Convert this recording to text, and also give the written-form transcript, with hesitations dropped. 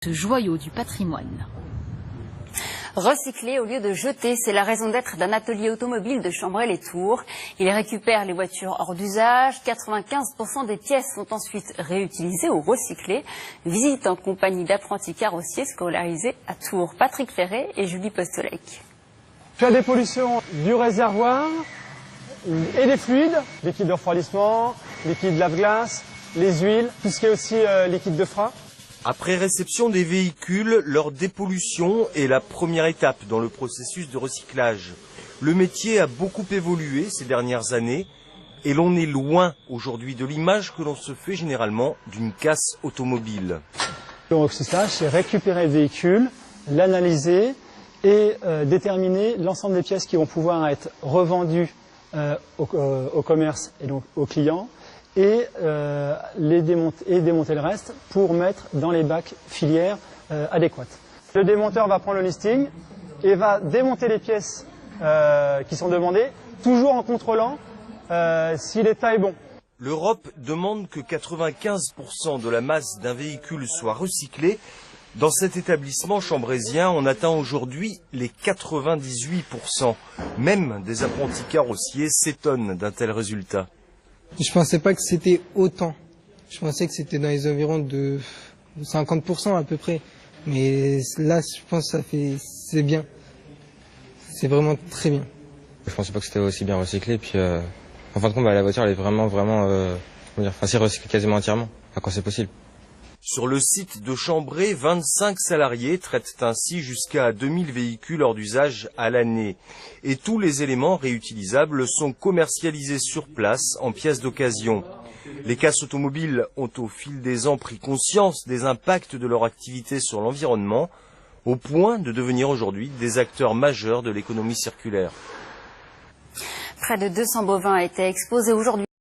Ce joyau du patrimoine. Recycler au lieu de jeter, c'est la raison d'être d'un atelier automobile de Chambray-les-Tours. Il récupère les voitures hors d'usage. 95% des pièces sont ensuite réutilisées ou recyclées. Visite en compagnie d'apprentis carrossiers scolarisés à Tours. Patrick Ferré et Julie Postolek. Faire des pollutions du réservoir et des fluides, liquide de refroidissement, liquide lave-glace, les huiles, tout ce qui est aussi liquide de frein. Après réception des véhicules, leur dépollution est la première étape dans le processus de recyclage. Le métier a beaucoup évolué ces dernières années et l'on est loin aujourd'hui de l'image que l'on se fait généralement d'une casse automobile. Le recyclage, c'est récupérer le véhicule, l'analyser et déterminer l'ensemble des pièces qui vont pouvoir être revendues au commerce et donc aux clients. Et démonter le reste pour mettre dans les bacs filières adéquates. Le démonteur va prendre le listing et va démonter les pièces qui sont demandées, toujours en contrôlant si l'état est bon. L'Europe demande que 95% de la masse d'un véhicule soit recyclée. Dans cet établissement chambraisien, on atteint aujourd'hui les 98%. Même des apprentis carrossiers s'étonnent d'un tel résultat. Je pensais pas que c'était autant. Je pensais que c'était dans les environs de 50% à peu près. Mais là, je pense que c'est bien. C'est vraiment très bien. Je pensais pas que c'était aussi bien recyclé. Puis, en fin de compte, la voiture, elle est vraiment, c'est recyclé quasiment entièrement. Quand c'est possible. Sur le site de Chambray, 25 salariés traitent ainsi jusqu'à 2000 véhicules hors d'usage à l'année. Et tous les éléments réutilisables sont commercialisés sur place en pièces d'occasion. Les casses automobiles ont au fil des ans pris conscience des impacts de leur activité sur l'environnement, au point de devenir aujourd'hui des acteurs majeurs de l'économie circulaire. Près de 200 bovins étaient exposés aujourd'hui.